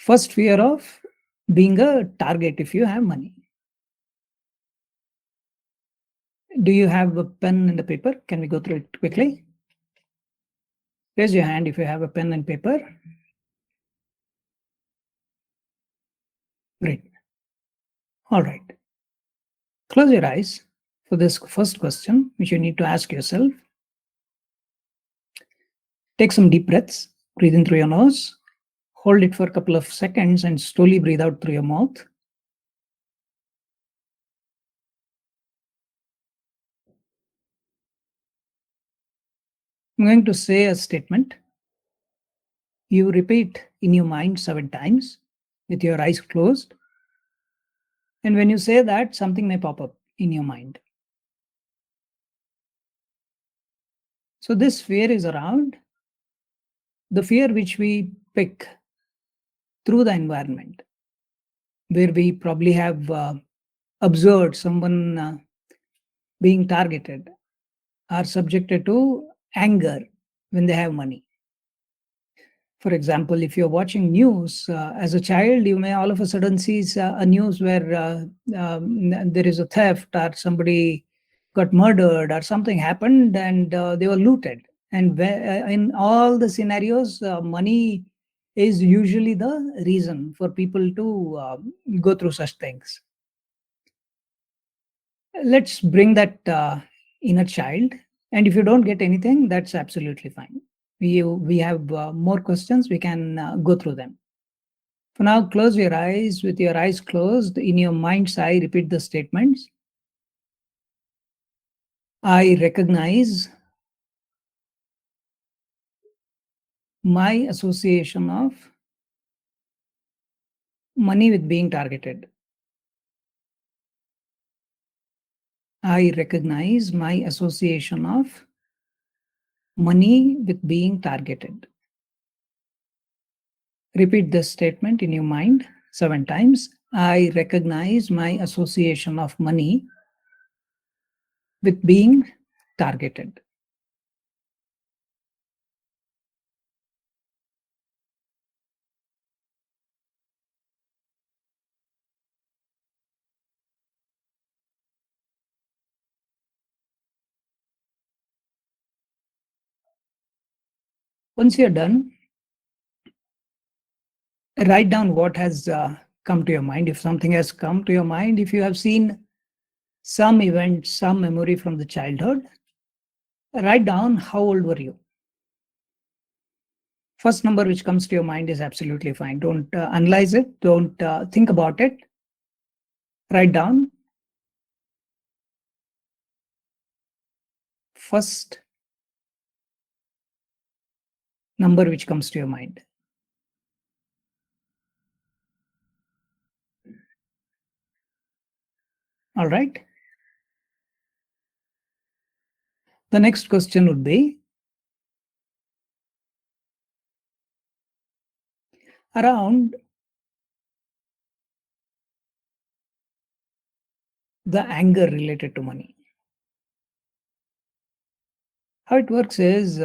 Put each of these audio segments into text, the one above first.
First, fear of being a target if you have money. Do you have a pen and a paper? Can we go through it quickly? Raise your hand if you have a pen and paper. Great. All right. Close your eyes for this first question, which you need to ask yourself. Take some deep breaths. Breathe in through your nose. Hold it for a couple of seconds and slowly breathe out through your mouth. I'm going to say a statement. You repeat in your mind 7 times with your eyes closed. And when you say that, something may pop up in your mind. So this fear is around the fear which we pick through the environment, where we probably have observed someone being targeted, are subjected to anger when they have money. For example, if you're watching news as a child, you may all of a sudden see a news where there is a theft or somebody got murdered or something happened and they were looted. And in all the scenarios, money is usually the reason for people to go through such things. Let's bring that inner child. And if you don't get anything, that's absolutely fine. We have more questions. We can go through them. For now, close your eyes. With your eyes closed, in your mind's eye, repeat the statements. I recognize my association of money with being targeted. I recognize my association of money with being targeted. Repeat this statement in your mind 7 times. I recognize my association of money with being targeted. Once you're done, write down what has come to your mind. If something has come to your mind, if you have seen some event, some memory from the childhood, write down how old were you. First number which comes to your mind is absolutely fine. Don't analyze it. Don't think about it. Write down first number which comes to your mind. All right. The next question would be around the anger related to money. How it works is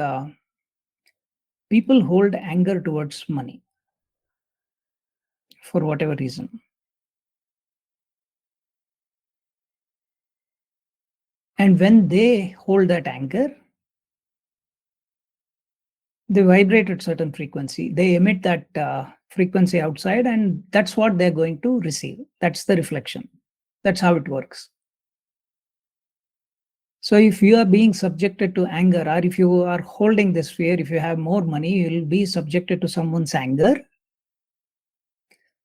people hold anger towards money for whatever reason. And when they hold that anger, they vibrate at certain frequency. They emit that frequency outside, and that's what they're going to receive. That's the reflection. That's how it works. So if you are being subjected to anger, or if you are holding this fear, if you have more money, you'll be subjected to someone's anger.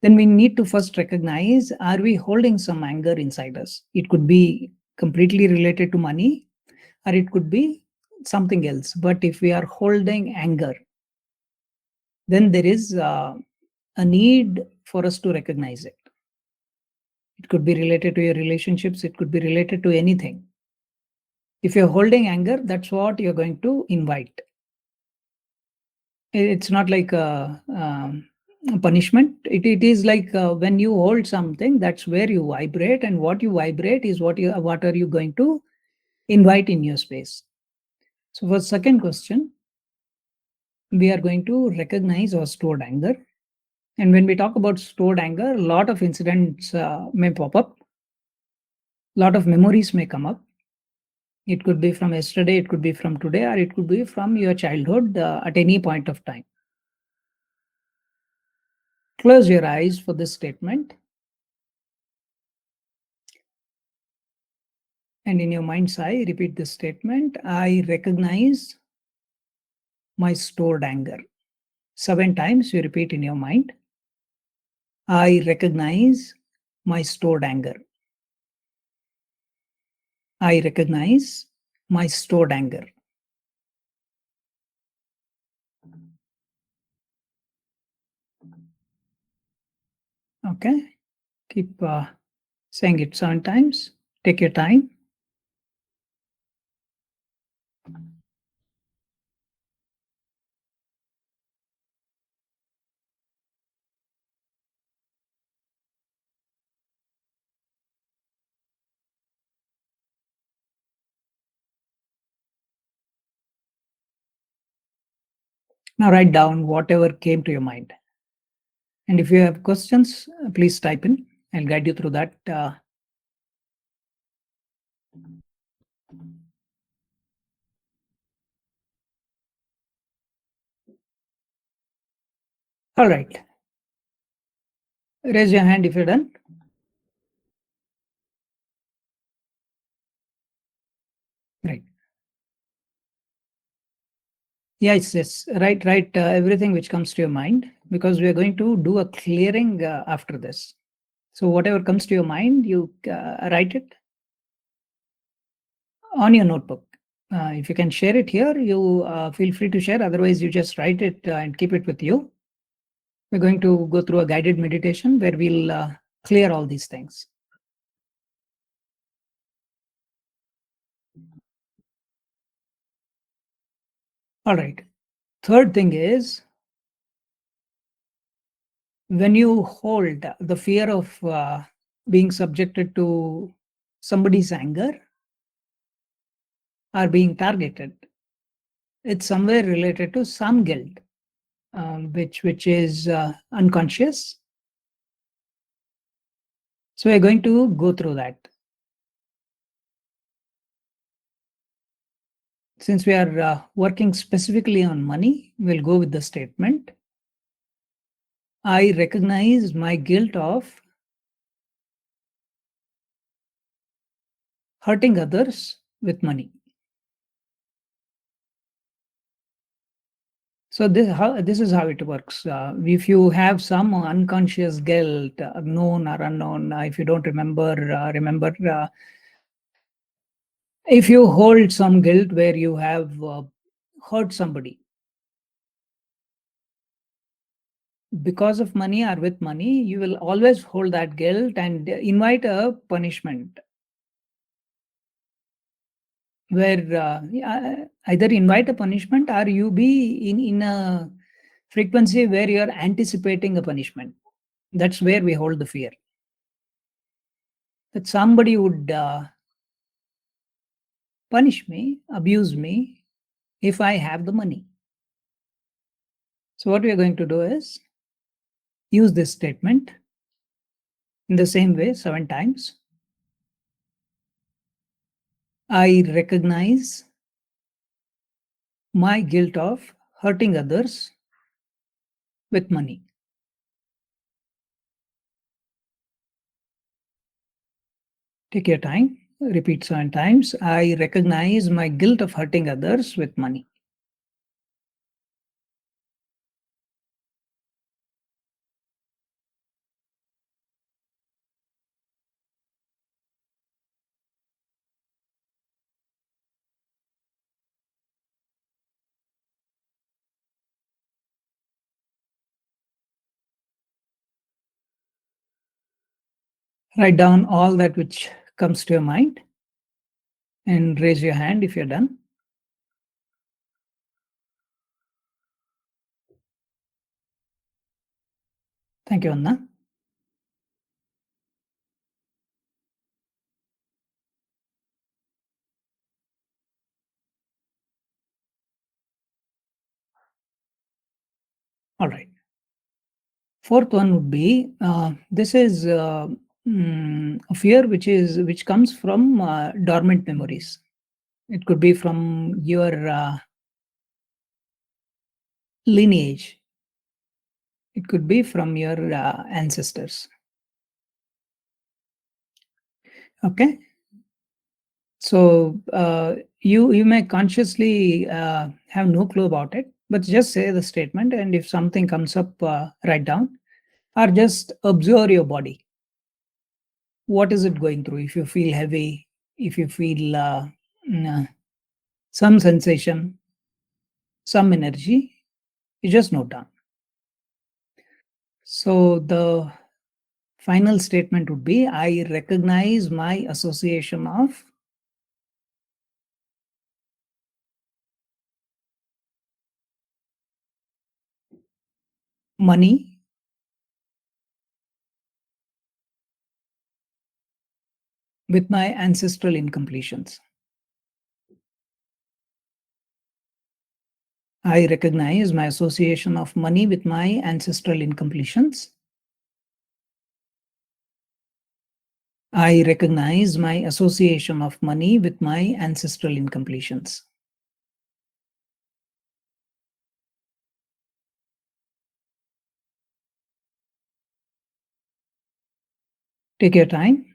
Then we need to first recognize, are we holding some anger inside us? It could be completely related to money, or it could be something else. But if we are holding anger, then there is a need for us to recognize it. It could be related to your relationships. It could be related to anything. If you're holding anger, that's what you're going to invite. It's not like a punishment. It is like when you hold something, that's where you vibrate, and what you vibrate is what are you going to invite in your space. So for second question, we are going to recognize our stored anger. And when we talk about stored anger, a lot of incidents may pop up, a lot of memories may come up. It could be from yesterday, it could be from today, or it could be from your childhood at any point of time. Close your eyes for this statement, and in your mind's eye, repeat this statement: I recognize my stored anger. 7 times you repeat in your mind: I recognize my stored anger. I recognize my stored anger. Okay, keep saying it 7 times. Take your time. Now write down whatever came to your mind. And if you have questions, please type in. I'll guide you through that. All right. Raise your hand if you're done. Right. Yes, yes. Write everything which comes to your mind, because we are going to do a clearing after this. So whatever comes to your mind, you write it on your notebook. If you can share it here, you feel free to share. Otherwise, you just write it and keep it with you. We're going to go through a guided meditation where we'll clear all these things. All right. Third thing is, when you hold the fear of being subjected to somebody's anger or being targeted, it's somewhere related to some guilt, which is unconscious. So we're going to go through that. Since we are working specifically on money, we'll go with the statement: I recognize my guilt of hurting others with money. So this is how it works. If you have some unconscious guilt, known or unknown, if you don't remember, remember. If you hold some guilt where you have hurt somebody because of money or with money, you will always hold that guilt and invite a punishment where either invite a punishment or you be in a frequency where you're anticipating a punishment. That's where we hold the fear that somebody would punish me, abuse me if I have the money. So what we are going to do is use this statement in the same way 7 times. I recognize my guilt of hurting others with money. Take your time. Repeat 7 times. I recognize my guilt of hurting others with money. Write down all that which comes to your mind and raise your hand if you're done. Thank you, Anna. All right. Fourth one would be this is a fear which comes from dormant memories. It could be from your lineage. It could be from your ancestors. Okay, so you may consciously have no clue about it, but just say the statement, and if something comes up, write down, or just observe your body. What is it going through? If you feel heavy, if you feel some sensation, some energy, you just note down. So the final statement would be, I recognize my association of money with my ancestral incompletions. I recognize my association of money with my ancestral incompletions. I recognize my association of money with my ancestral incompletions. Take your time.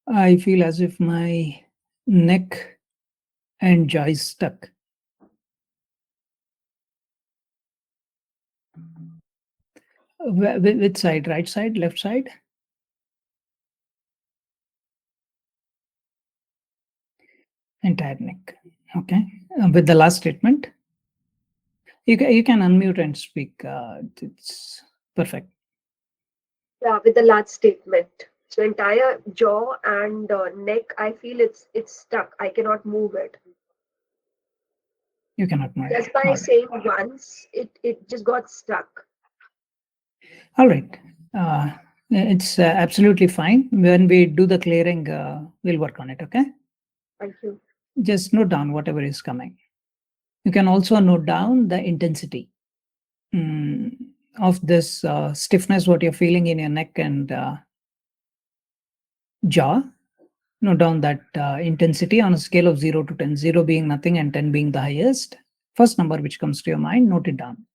I feel as if my neck and jaw is stuck. Which side? Right side? Left side? Entire neck. Okay. With the last statement, you can unmute and speak. It's perfect. Yeah, with the last statement. So entire jaw and neck, I feel it's stuck. I cannot move it. You cannot move it. Just by All right. saying once, it just got stuck. All right. It's absolutely fine. When we do the clearing, we'll work on it. Okay. Thank you. Just note down whatever is coming. You can also note down the intensity mm, of this stiffness, what you're feeling in your neck and jaw. Note down that intensity on a scale of 0 to 10, 0 being nothing and 10 being the highest. First number which comes to your mind, note it down.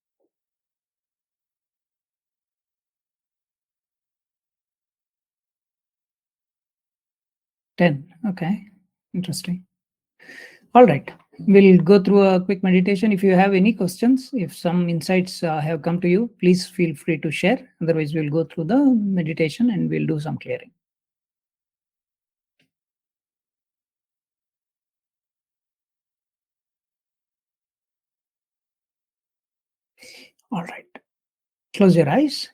10. Okay. Interesting. All right. We'll go through a quick meditation. If you have any questions, if some insights have come to you, please feel free to share. Otherwise, we'll go through the meditation and we'll do some clearing. All right. Close your eyes.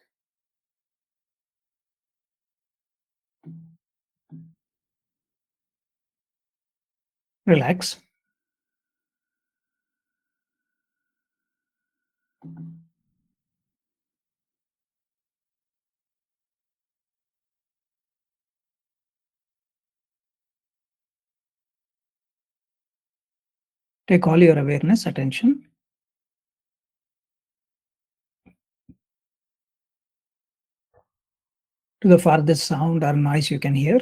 Relax. Take all your awareness, attention to the farthest sound or noise you can hear.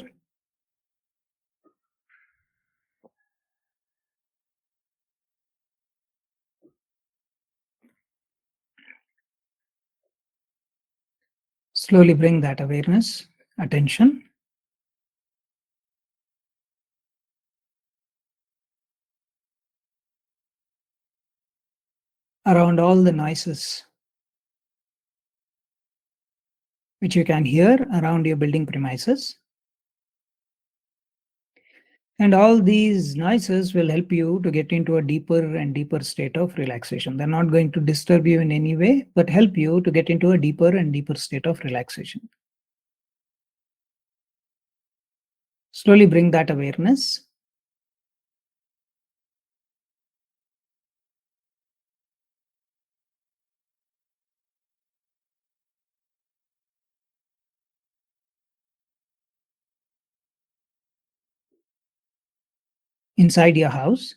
Slowly bring that awareness, attention around all the noises which you can hear around your building premises. And all these noises will help you to get into a deeper and deeper state of relaxation. They're not going to disturb you in any way, but help you to get into a deeper and deeper state of relaxation. Slowly bring that awareness inside your house,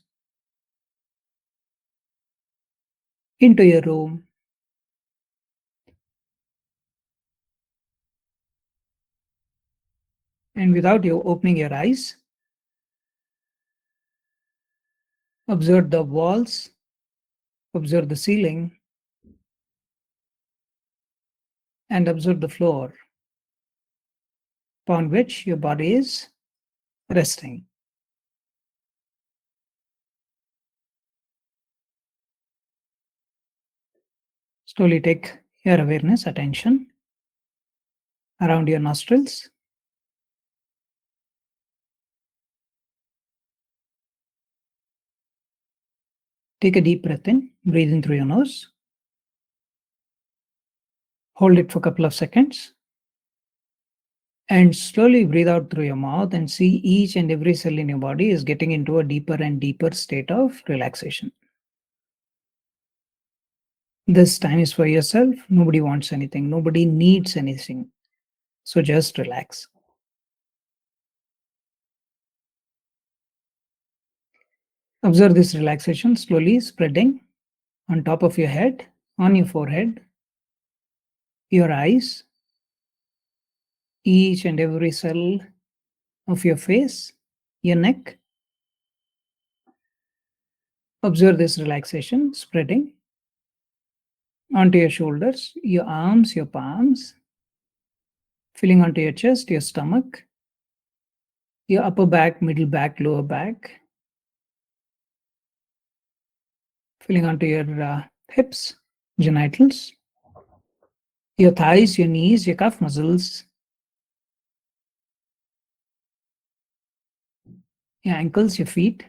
into your room, and without you opening your eyes, observe the walls, observe the ceiling, and observe the floor upon which your body is resting. Slowly take your awareness, attention around your nostrils. Take a deep breath in, breathe in through your nose, hold it for a couple of seconds, and slowly breathe out through your mouth and see each and every cell in your body is getting into a deeper and deeper state of relaxation. This time is for yourself. Nobody wants anything, nobody needs anything. So just relax. Observe this relaxation slowly spreading on top of your head, on your forehead, your eyes, each and every cell of your face, your neck. Observe this relaxation spreading onto your shoulders, your arms, your palms, filling onto your chest, your stomach, your upper back, middle back, lower back, filling onto your hips, genitals, your thighs, your knees, your calf muscles, your ankles, your feet.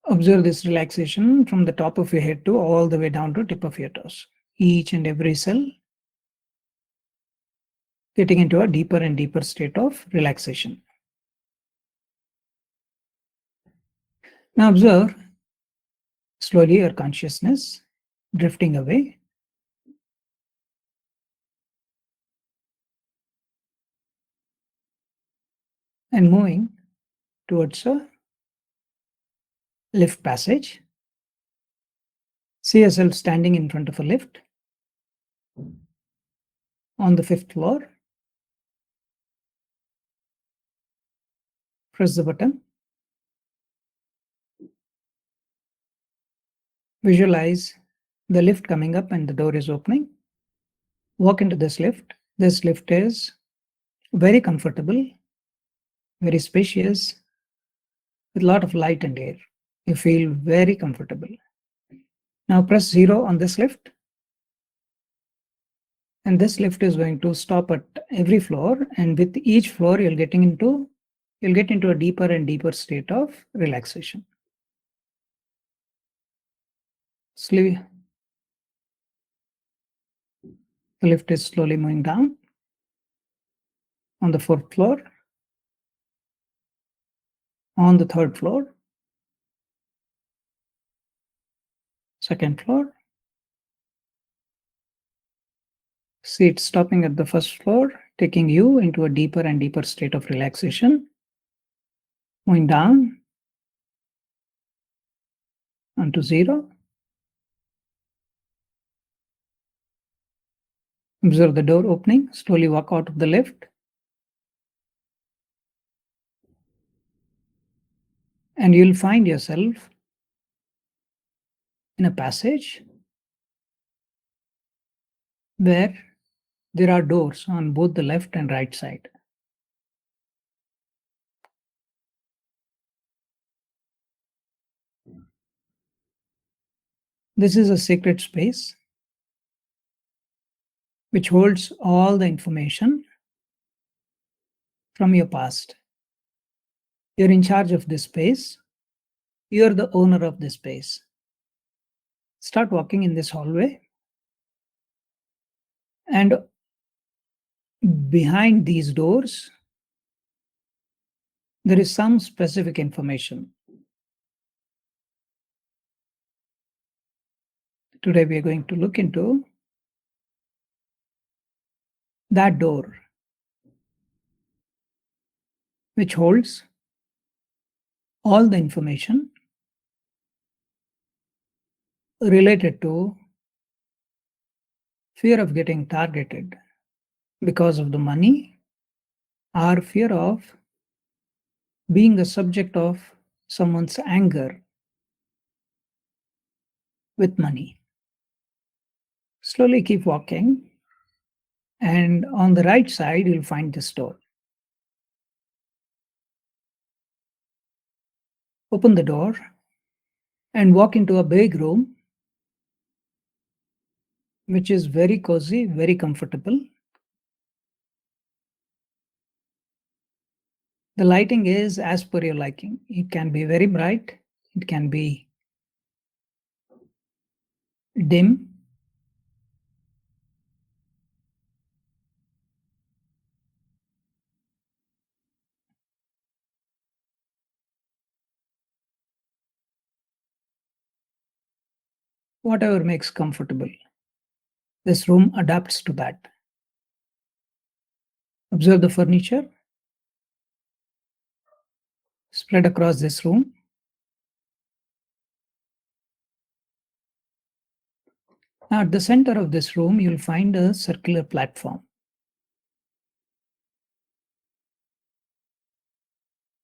Observe this relaxation from the top of your head to all the way down to tip of your toes. Each and every cell getting into a deeper and deeper state of relaxation. Now observe slowly your consciousness drifting away and moving towards a lift passage. See yourself standing in front of a lift on the fifth floor. Press the button. Visualize the lift coming up and the door is opening. Walk into this lift. This lift is very comfortable, very spacious, with a lot of light and air. You feel very comfortable. Now press 0 on this lift, and this lift is going to stop at every floor, and with each floor you'll get into a deeper and deeper state of relaxation. Slowly, the lift is slowly moving down on the fourth floor, on the third floor, second floor. See it stopping at the first floor, taking you into a deeper and deeper state of relaxation, moving down onto 0. Observe the door opening. Slowly walk out of the lift. And you'll find yourself in a passage where there are doors on both the left and right side. This is a sacred space which holds all the information from your past. You're in charge of this space. You're the owner of this space. Start walking in this hallway, and behind these doors, there is some specific information. Today, we are going to look into That door, which holds all the information related to fear of getting targeted because of the money, or fear of being the subject of someone's anger with money. Slowly keep walking, and on the right side, you'll find this door. Open the door and walk into a big room, which is very cozy, very comfortable. The lighting is as per your liking. It can be very bright, it can be dim. Whatever makes comfortable. This room adapts to that. Observe the furniture spread across this room. Now, at the center of this room, you'll find a circular platform.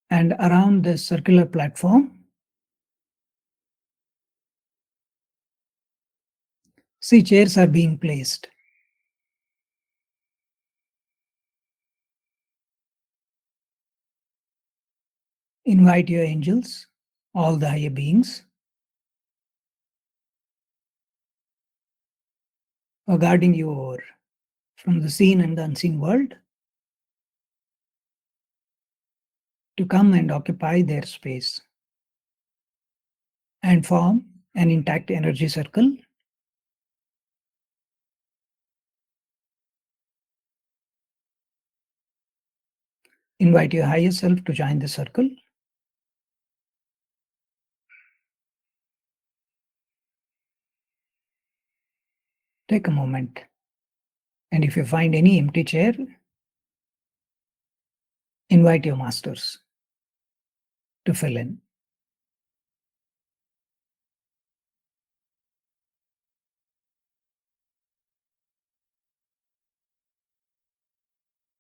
And around this circular platform, see, chairs are being placed. Invite your angels, all the higher beings, who are guarding you over from the seen and the unseen world, to come and occupy their space and form an intact energy circle. Invite your higher self to join the circle. Take a moment, and if you find any empty chair, invite your masters to fill in.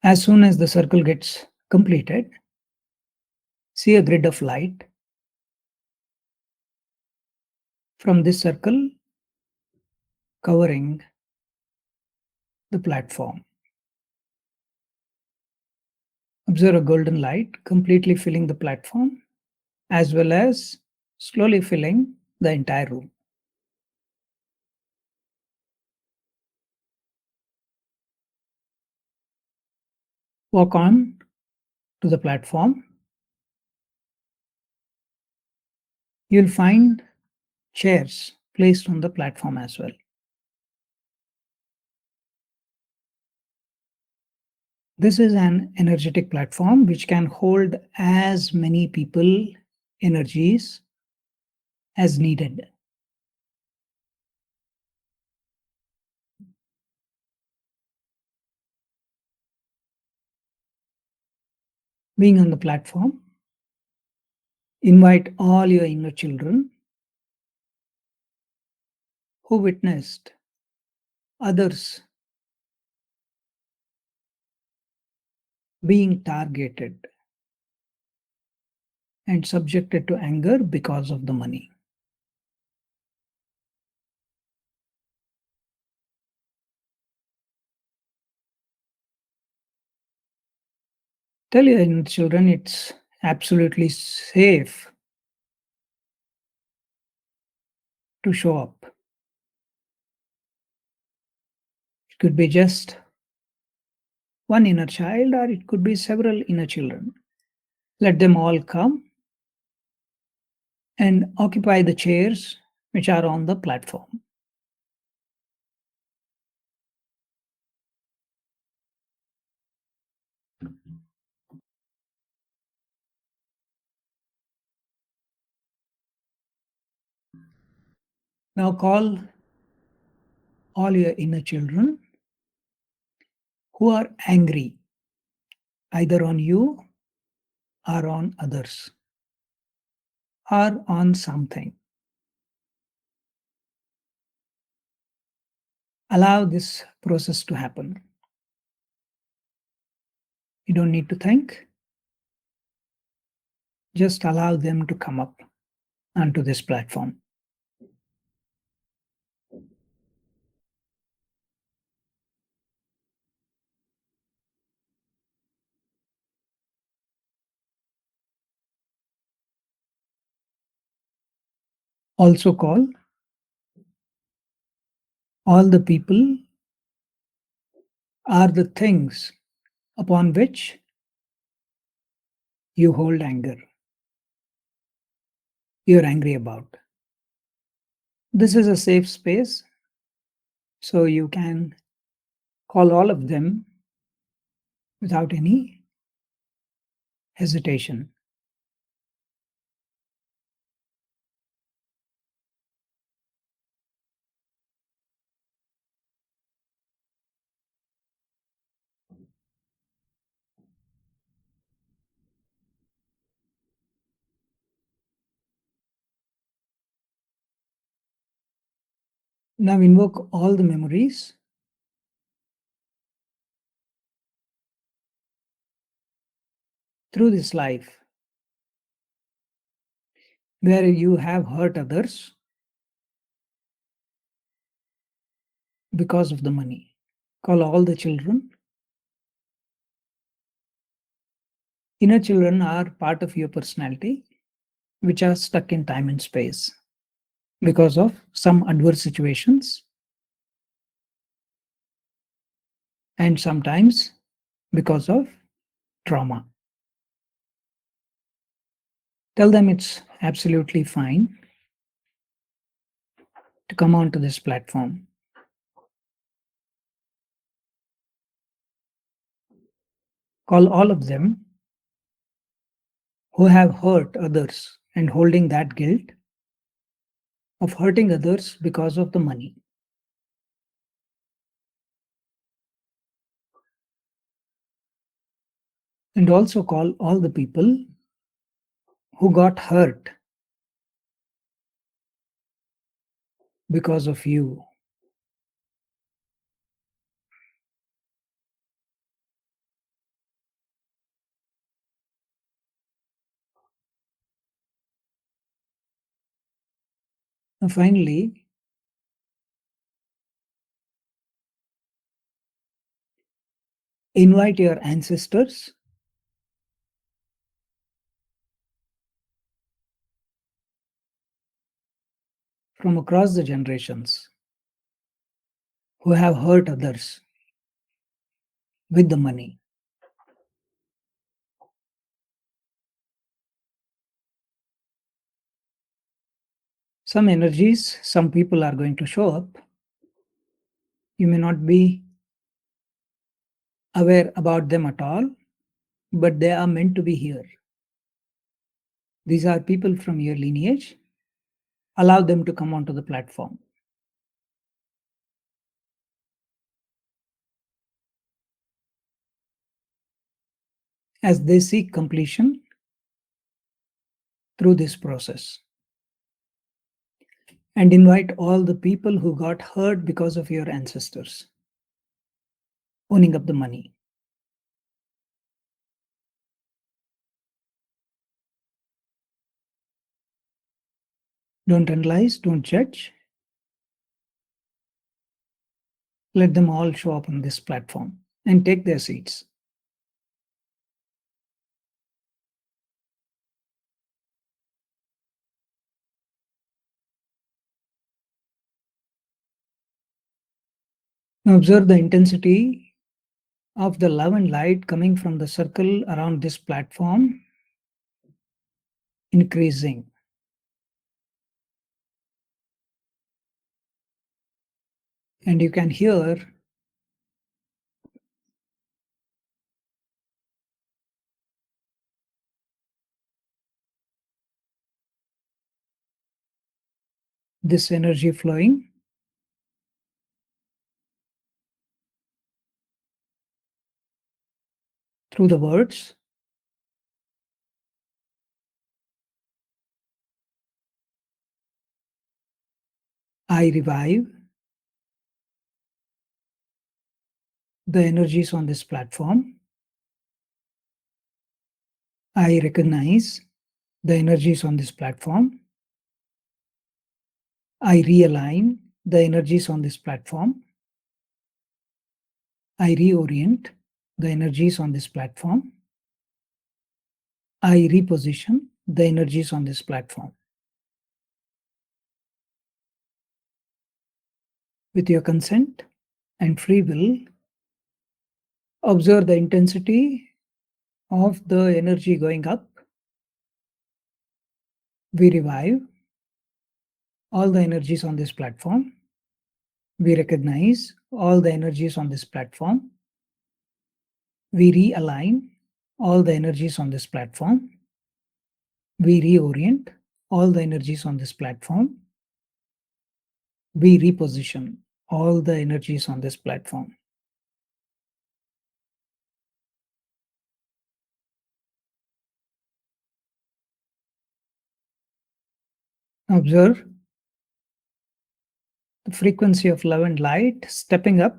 As soon as the circle gets completed, see a grid of light from this circle covering the platform. Observe a golden light completely filling the platform, as well as slowly filling the entire room. Walk on to the platform. You'll find chairs placed on the platform as well. This is an energetic platform which can hold as many people, energies as needed. Being on the platform, invite all your inner children who witnessed others being targeted and subjected to anger because of the money. Tell your inner children it's absolutely safe to show up. It could be just one inner child, or it could be several inner children. Let them all come and occupy the chairs which are on the platform. Now call all your inner children who are angry either on you or on others or on something. Allow this process to happen. You don't need to think, just allow them to come up onto this platform. Also, call all the people are the things upon which you hold anger, you're angry about. This is a safe space, so you can call all of them without any hesitation. Now invoke all the memories through this life where you have hurt others because of the money. Call all the children. Inner children are part of your personality, which are stuck in time and space because of some adverse situations and sometimes because of trauma. Tell them it's absolutely fine to come onto this platform. Call all of them who have hurt others and holding that guilt of hurting others because of the money. And also call all the people who got hurt because of you. And finally, invite your ancestors from across the generations who have hurt others with the money. Some energies, some people are going to show up. You may not be aware about them at all, but they are meant to be here. These are people from your lineage. Allow them to come onto the platform. As they seek completion through this process. And invite all the people who got hurt because of your ancestors owning up the money. Don't analyze, don't judge. Let them all show up on this platform and take their seats. Now observe the intensity of the love and light coming from the circle around this platform increasing. And you can hear this energy flowing through the words I revive the energies on this platform. I recognize the energies on this platform. I realign the energies on this platform. I reorient the energies on this platform. I reposition the energies on this platform. With your consent and free will, observe the intensity of the energy going up. We revive all the energies on this platform. We recognize all the energies on this platform. We realign all the energies on this platform. We reorient all the energies on this platform. We reposition all the energies on this platform. Observe the frequency of love and light stepping up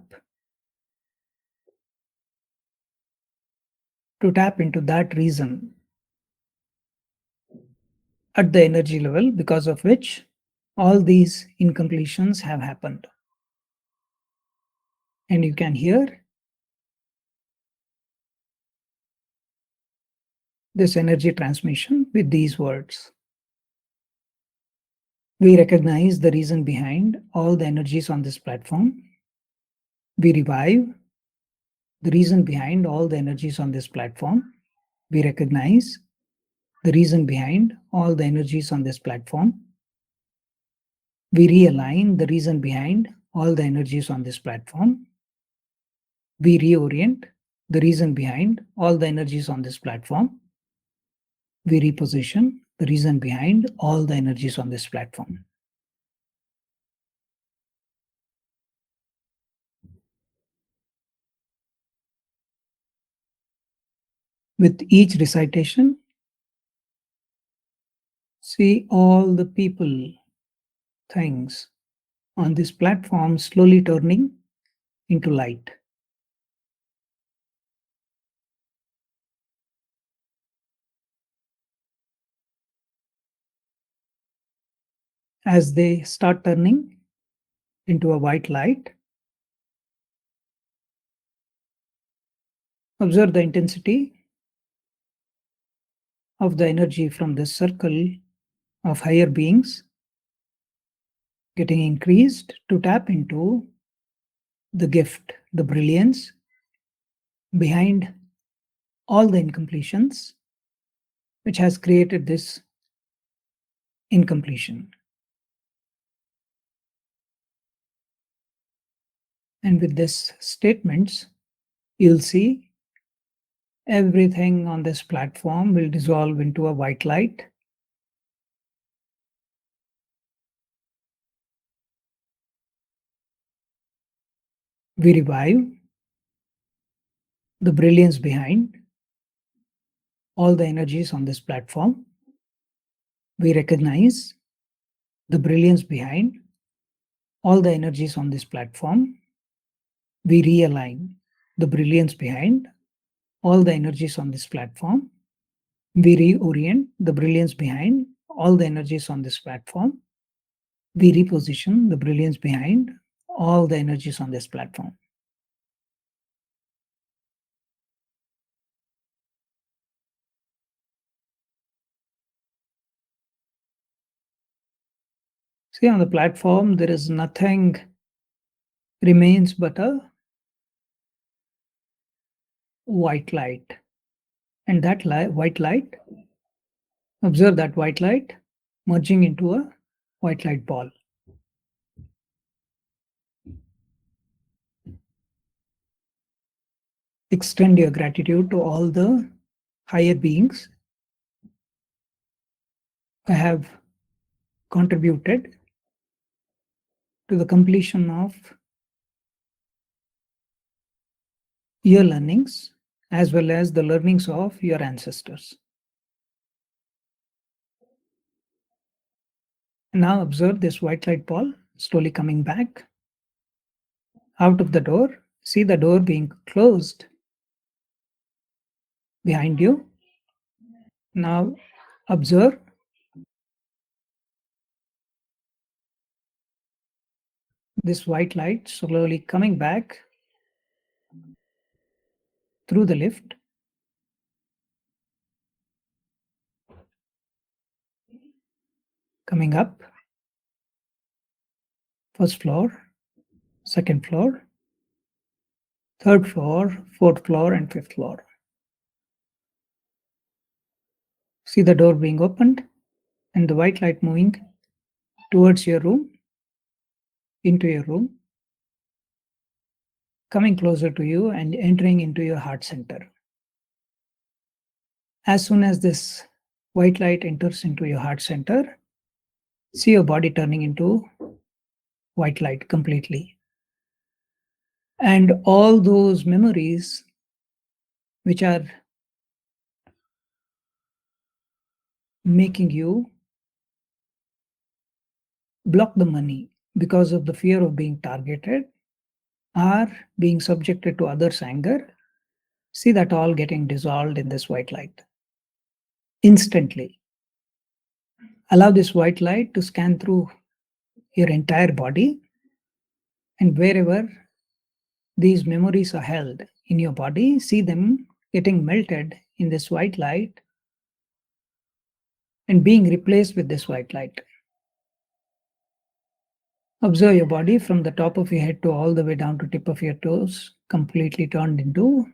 to tap into that reason at the energy level because of which all these incompletions have happened. And you can hear this energy transmission with these words. We recognize the reason behind all the energies on this platform. We revive the reason behind all the energies on this platform. We recognize the reason behind all the energies on this platform. We realign the reason behind all the energies on this platform. We reorient the reason behind all the energies on this platform. We reposition the reason behind all the energies on this platform. With each recitation, see all the people, things on this platform slowly turning into light. As they start turning into a white light, observe the intensity of the energy from this circle of higher beings getting increased to tap into the gift, the brilliance behind all the incompletions, which has created this incompletion. And with these statements, you'll see everything on this platform will dissolve into a white light. We revive the brilliance behind all the energies on this platform. We recognize the brilliance behind all the energies on this platform. We realign the brilliance behind all the energies on this platform. We reorient the brilliance behind all the energies on this platform. We reposition the brilliance behind all the energies on this platform. See, on the platform, there is nothing remains but a white light. And that white light, observe that white light merging into a white light ball. Extend your gratitude to all the higher beings who have contributed to the completion of your learnings as well as the learnings of your ancestors. Now observe this white light ball slowly coming back out of the door. See the door being closed behind you. Now observe this white light slowly coming back through the lift, coming up first floor, second floor, third floor, fourth floor, and fifth floor. See the door being opened and the white light moving towards your room, into your room, coming closer to you and entering into your heart center. As soon as this white light enters into your heart center, see your body turning into white light completely. And all those memories which are making you block the money because of the fear of being targeted or being subjected to others' anger, see that all getting dissolved in this white light instantly. Allow this white light to scan through your entire body, and wherever these memories are held in your body, see them getting melted in this white light and being replaced with this white light. Observe your body from the top of your head to all the way down to tip of your toes, completely turned into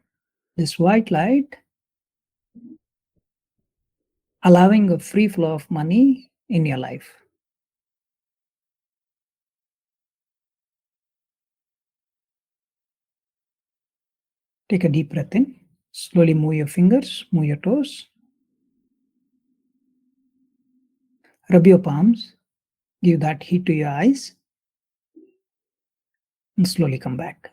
this white light, allowing a free flow of money in your life. Take a deep breath in. Slowly move your fingers, move your toes. Rub your palms. Give that heat to your eyes. And slowly come back.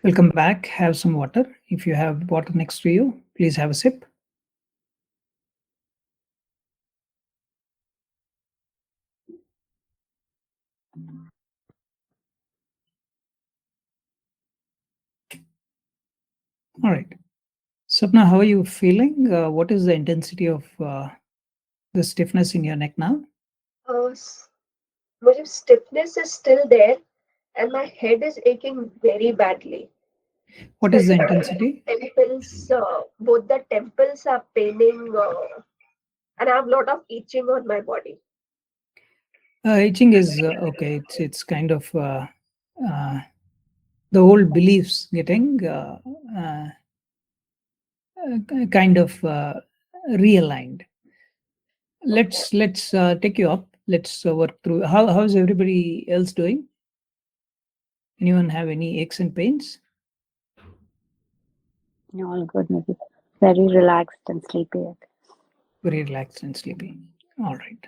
Welcome back. Have some water. If you have water next to you, please have a sip. All right. Sapna, how are you feeling? What is the intensity of the stiffness in your neck now? s- मुझे stiffness is still there, and my head is aching very badly. What is the Especially intensity? temples, both the temples are paining, and I have a lot of itching on my body. Itching is okay. It's kind of uh, the old beliefs getting kind of realigned. Let's take you up. Let's work through. How's everybody else doing? Anyone have any aches and pains? All good, maybe. Very relaxed and sleepy. Very relaxed and sleepy. All right.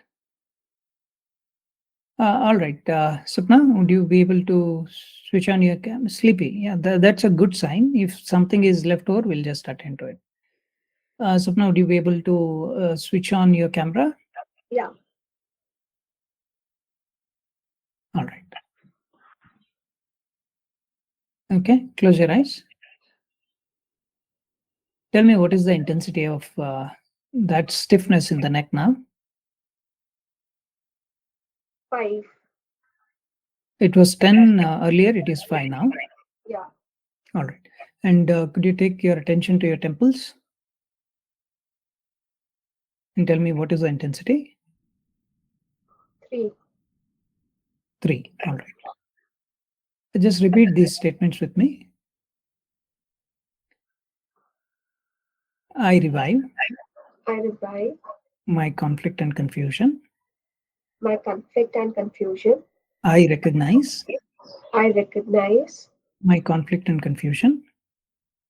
All right. Sapna, would you be able to switch on your cam? Sleepy. Yeah, that's a good sign. If something is left over, we'll just attend to it. Sapna, would you be able to switch on your camera? Yeah, All right. Okay. Close your eyes. Tell me what is the intensity of that stiffness in the neck now? 5. It was 10 earlier. It is 5 now. Yeah, All right. And could you take your attention to your temples and tell me what is the intensity? 3. 3. All right. Just repeat these statements with me. I revive I revive my conflict and confusion. my conflict and confusion. I recognize I recognize my conflict and confusion.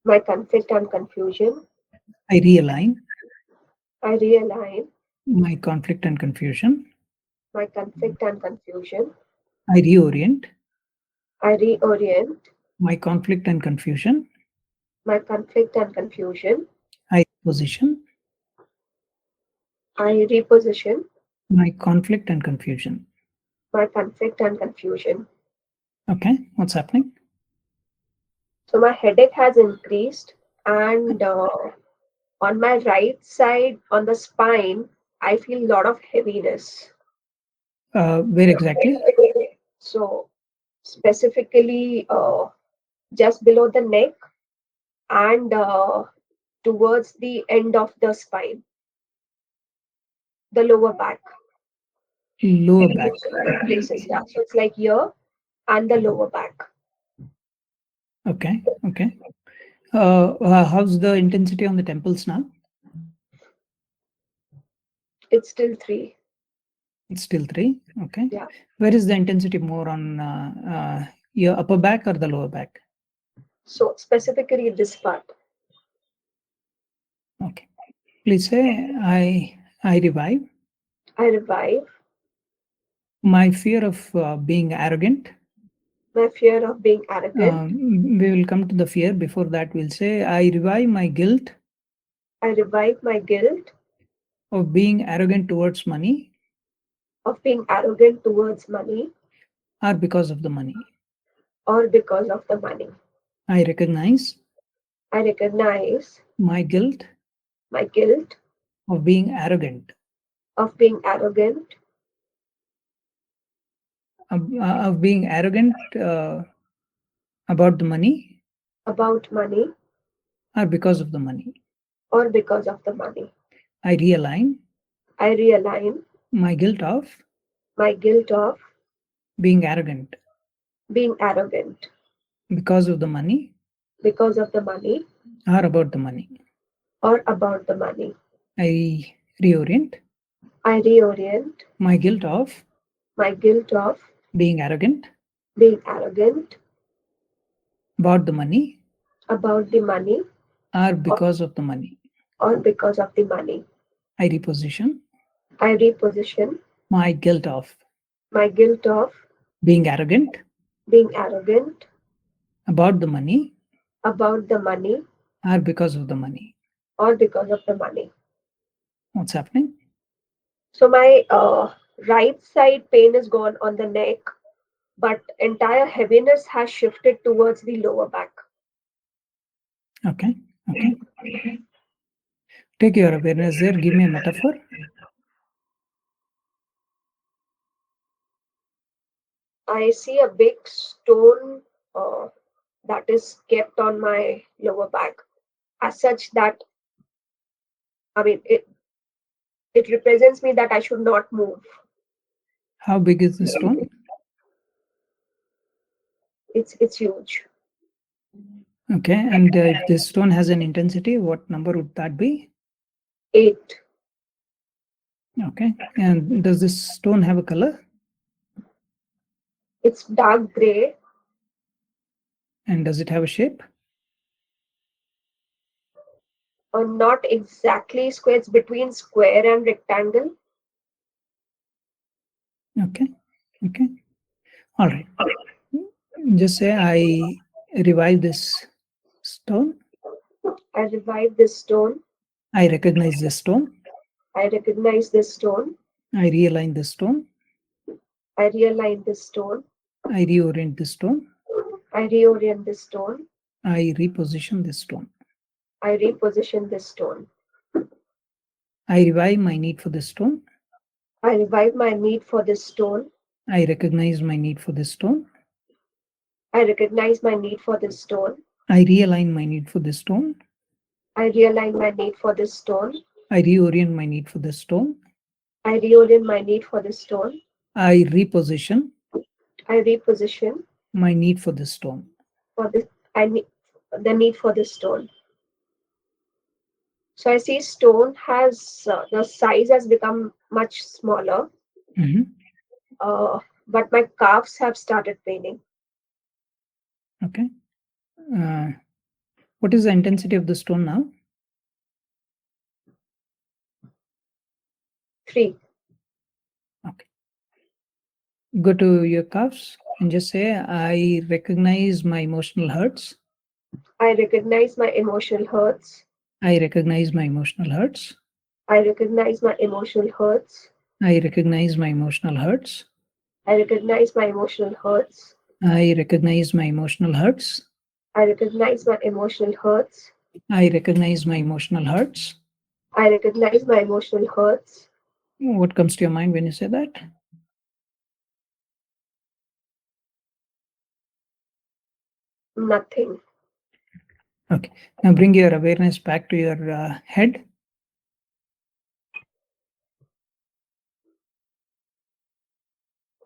my conflict and confusion. I realign I realign my conflict and confusion. my conflict and confusion. I reorient I reorient my conflict and confusion. my conflict and confusion. I position I reposition my conflict and confusion. my conflict and confusion. Okay, what's happening? So my headache has increased, and on my right side, on the spine, I feel a lot of heaviness. Where exactly? So specifically, just below the neck and towards the end of the spine, the lower back Lower back. places. Yeah, so it's like here and the lower back. Okay, okay. How's the intensity on the temples now? It's still three. It's still 3. Okay. Yeah. Where is the intensity more on your upper back or the lower back? So specifically this part, Okay. Please say I revive I revive my fear of being arrogant. my fear of being arrogant. We will come to the fear. Before that, we'll say I revive my guilt I revive my guilt of being arrogant towards money of being arrogant towards money or because of the money. or because of the money. I recognize I recognize my guilt my guilt of being arrogant, of being arrogant of being arrogant about the money about money or because of the money. or because of the money. I realign I realign my guilt of my guilt of being arrogant being arrogant because of the money because of the money or about the money. or about the money. I reorient I reorient my guilt of my guilt of being arrogant being arrogant about the money about the money or or, because of the money. or because of the money. I reposition I reposition my guilt of my guilt of being arrogant being arrogant about the money about the money or because of the money. or because of the money. What's happening? So my right side pain is gone on the neck, but entire heaviness has shifted towards the lower back. Okay, okay. Take your awareness there. Give me a metaphor. I see a big stone that is kept on my lower back, as such that I mean it represents me that I should not move. How big is the stone? It's huge. Okay, and if this stone has an intensity, what number would that be? 8. Okay, and does this stone have a color? It's dark gray, And does it have a shape? not exactly square. It's between square and rectangle. Okay, okay. All right. Just say I revive this stone. I revive this stone. I recognize this stone. I recognize this stone. I realign this stone. I realign this stone. I reorient this stone. I reorient this stone. I reposition this stone. I reposition this stone. I revive my need for this stone. I revive my need for this stone. I recognize my need for this stone. I recognize my need for this stone. I realign my need for this stone. I realign my need for this stone. I reorient my need for this stone. I reorient my need for this stone. I reposition I reposition my need for this stone. for this. I need the need for this stone. So I see stone has the size has become much smaller, Mhm. but my calves have started paining. Okay. Uh, what is the intensity of the stone now? 3. Okay. Go to your calves and just say, I recognize my emotional hurts. I recognize my emotional hurts. I recognize my emotional hurts. I recognize my emotional hurts. I recognize my emotional hurts. I recognize my emotional hurts. I recognize my emotional hurts. I recognize my emotional hurts. I recognize my emotional hurts. I recognize my emotional hurts. What comes to your mind when you say that? Nothing. Okay. Now bring your awareness back to your head.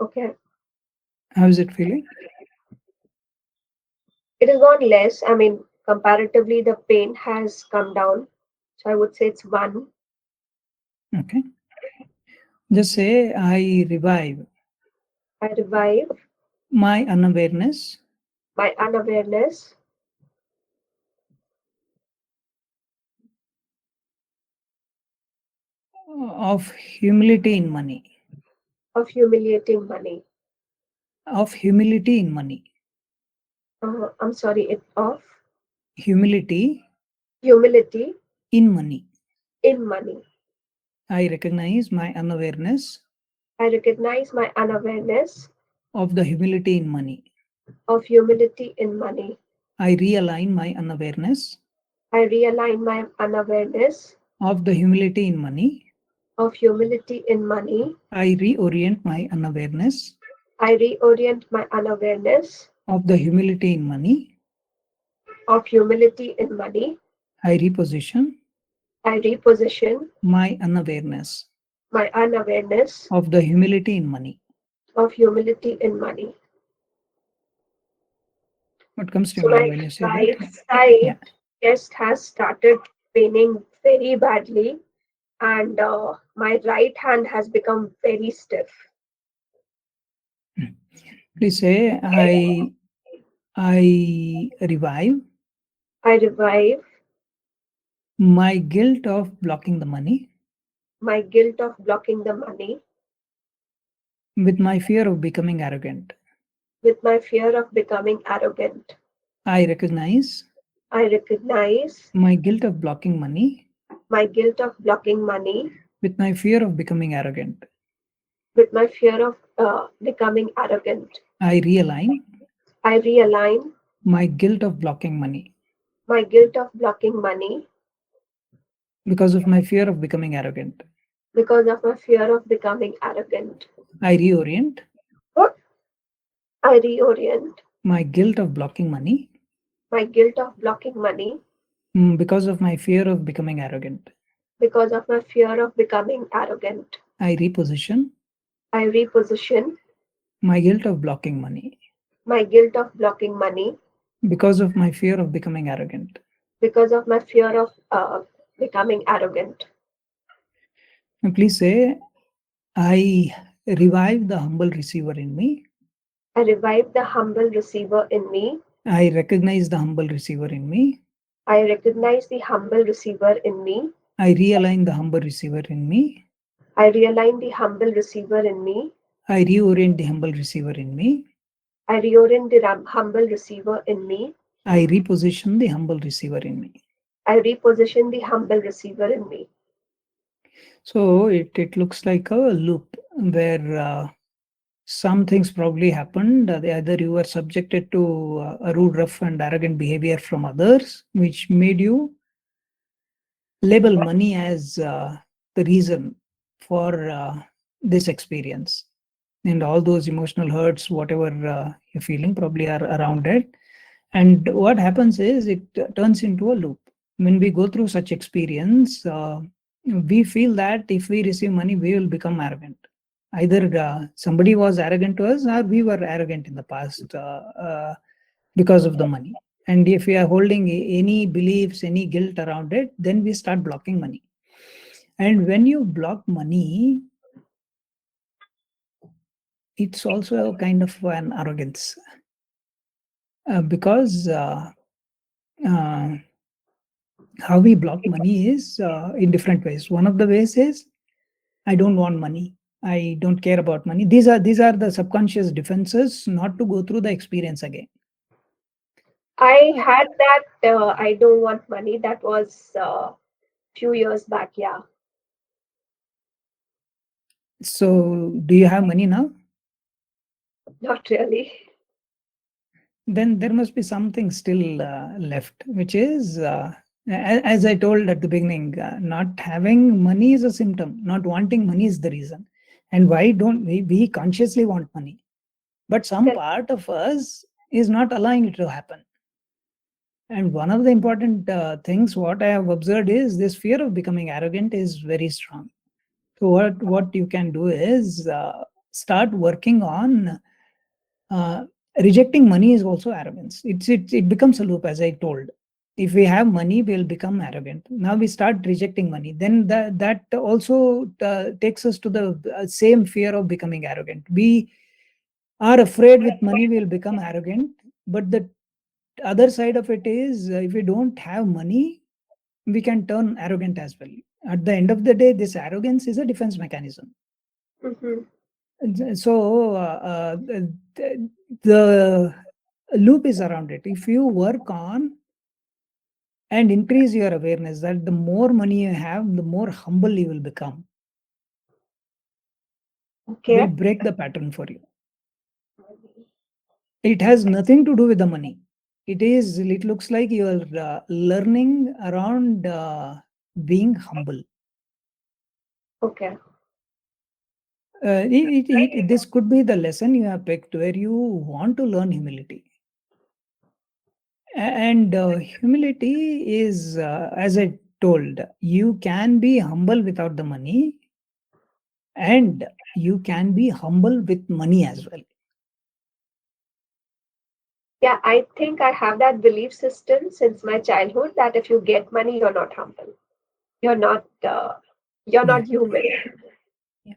Okay. How is it feeling? It has gone less. I mean, comparatively, the pain has come down. So I would say it's 1. Okay. Just say, I revive I revive my unawareness my unawareness of humility in money. of humiliating money. Of humility in money. I'm sorry, it of Humility humility in money. in money. I recognize my unawareness I recognize my unawareness of the humility in money. of humility in money. I realign my unawareness I realign my unawareness of the humility in money. of humility in money. I reorient my unawareness I reorient my unawareness of the humility in money. of humility in money. I reposition I reposition my unawareness my unawareness of the humility in money. of humility in money. What comes to So your mind my when you say that? right Yeah. side chest has started paining very badly, and my right hand has become very stiff. Please say, I revive I revive my guilt of blocking the money my guilt of blocking the money with my fear of becoming arrogant. with my fear of becoming arrogant. I recognize I recognize my guilt of blocking money my guilt of blocking money with my fear of becoming arrogant. with my fear of becoming arrogant. I realign I realign my guilt of blocking money my guilt of blocking money because of my fear of becoming arrogant. because of my fear of becoming arrogant. I reorient What? I reorient my guilt of blocking money my guilt of blocking money because of my fear of becoming arrogant. because of my fear of becoming arrogant. I reposition I reposition my guilt of blocking money my guilt of blocking money because of my fear of becoming arrogant. because of my fear of becoming arrogant. Now please say, I revive the humble receiver in me. I revive the humble receiver in me. I recognize the humble receiver in me. I recognize the humble receiver in me. I realign the humble receiver in me. I realign the humble receiver in me. I reorient the humble receiver in me. I reorient the humble receiver in me. I reposition the humble receiver in me. I reposition the humble receiver in me. So it looks like a loop where some things probably happened. Either you were subjected to a rude, rough, and arrogant behavior from others, which made you label money as the reason for this experience. And all those emotional hurts, whatever you're feeling, probably are around it. And what happens is it turns into a loop. When we go through such experience, we feel that if we receive money, we will become arrogant. Either somebody was arrogant to us, or we were arrogant in the past because of the money. And if we are holding any beliefs, any guilt around it, then we start blocking money. And when you block money, it's also a kind of an arrogance. because uh, how we block money is in different ways. One of the ways is I don't want money. I don't care about money. These are the subconscious defenses not to go through the experience again. I Uh, had that. I don't want money. That was few years back. Yeah, so, do you have money now? not really. Then there must be something still left, which is, as I told at the beginning, not having money is a symptom. Not wanting money is the reason. And why don't we consciously want money? But some Correct. part of us is not allowing it to happen. And one of the important things what I have observed is this fear of becoming arrogant is very strong. So what you can do is start working on uh, rejecting money is also arrogance. It becomes a loop, as I told. If we have money, we'll become arrogant. Now we start rejecting money. Then that also takes us to the same fear of becoming arrogant. We are afraid with money we'll become arrogant, but the other side of it is if we don't have money, we can turn arrogant as well. At the end of the day, this arrogance is a defense mechanism. Hmm. So the loop is around it. If you work on and increase your awareness that the more money you have, the more humble you will become, will Okay. break the pattern for you. It has nothing to do with the money. It looks like you are learning around being humble. Okay. This could be the lesson you have picked where you want to learn humility. And humility is, as I told, you can be humble without the money, and you can be humble with money as well. Yeah, I think I have that belief system since my childhood that if you get money, you're not humble. You're not. You're Yeah. not human. Yeah.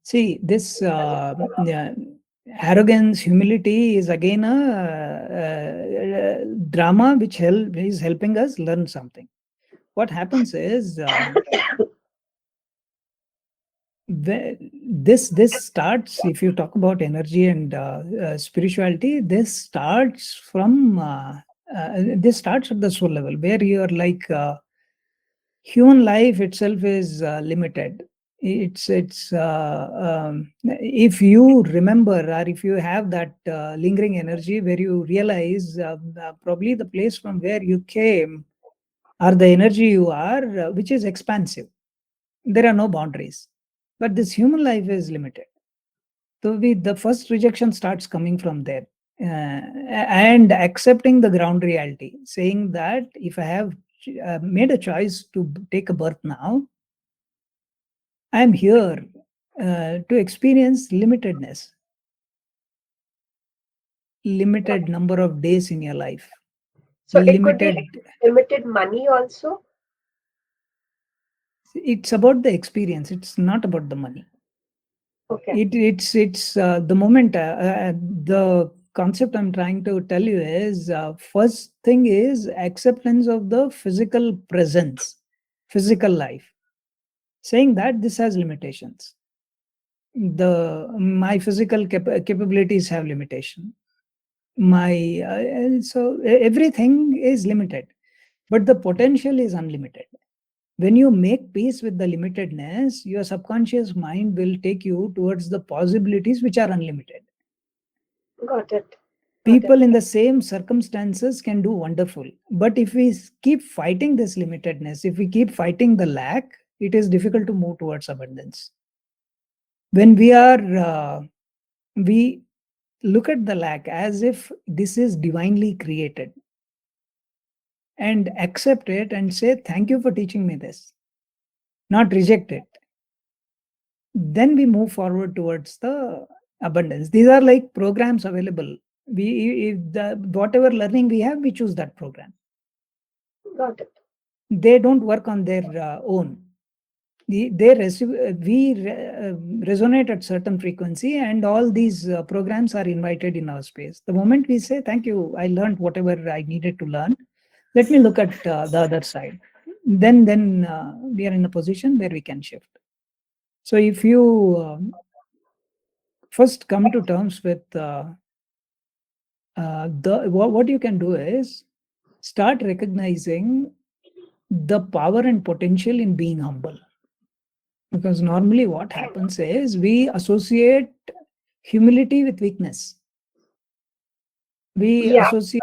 See, this yeah, arrogance, humility is again a drama which is helping us learn something. What happens is this starts, if you talk about energy and spirituality, this starts at the soul level where you're like human life itself is limited. If you remember or if you have that lingering energy where you realize probably the place from where you came or the energy you are, which is expansive, there are no boundaries, but this human life is limited. So the first rejection starts coming from there, and accepting the ground reality, saying that if I have made a choice to take a birth now, I am here to experience limitedness, limited number of days in your life, So it could be like limited. limited money also. It's about the experience. It's not about the money. Okay. It's the moment. The concept I'm trying to tell you is first thing is acceptance of the physical presence, physical life, saying that this has limitations. The my physical capabilities have limitation. My so everything is limited, but the potential is unlimited. When you make peace with the limitedness, your subconscious mind will take you towards the possibilities which are unlimited. Got it. Got it. People in the same circumstances can do wonderful, but if we keep fighting this limitedness, if we keep fighting the lack, it is difficult to move towards abundance. When we look at the lack as if this is divinely created and accept it and say thank you for teaching me this, not reject it, then we move forward towards the abundance. These are like programs available. We if the whatever learning we have, we choose that program. Got it. They don't work on their own. resonate at certain frequency, and all these programs are invited in our space. The moment we say, thank you, I learned whatever I needed to learn, let me look at the other side, then we are in a position where we can shift. So if you first come to terms with what you can do is start recognizing the power and potential in being humble. Because normally what happens is we associate humility with weakness. We Yeah, associate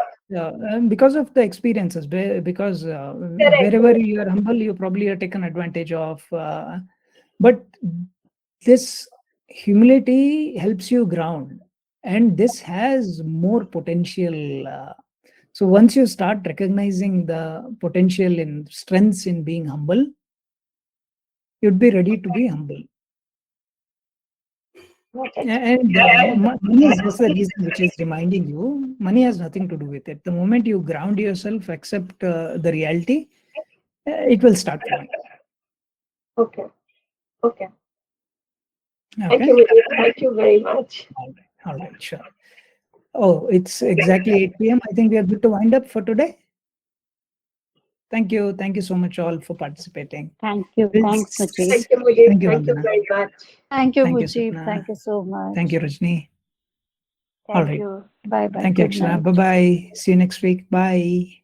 because of the experiences, because correct, wherever correct. you are humble, you probably are taken advantage of. But this humility helps you ground, and this has more potential. So once you start recognizing the potential in strengths in being humble, you'd be ready to be humble. Got it. And money is just the reason which is reminding you. Money has nothing to do with it. The moment you ground yourself, accept the reality, it will start flowing. Okay, okay. Thank you, Okay. Vijay. Thank you very much. All right. All right. Sure. Oh, it's exactly 8 p.m. I think we are good to wind up for today. Thank you. Thank you so much all for participating. Thank you. We'll Thanks, Mujib. Thank you, Vijay. Thank you, Thank you Vandana. very much. Thank you, Thank you, Mujib. Sapna. Thank you so Thank you, much. Rajni. All Thank right. you. Bye bye. Thank you, Good Akshara. night. Bye bye. See you next week. Bye.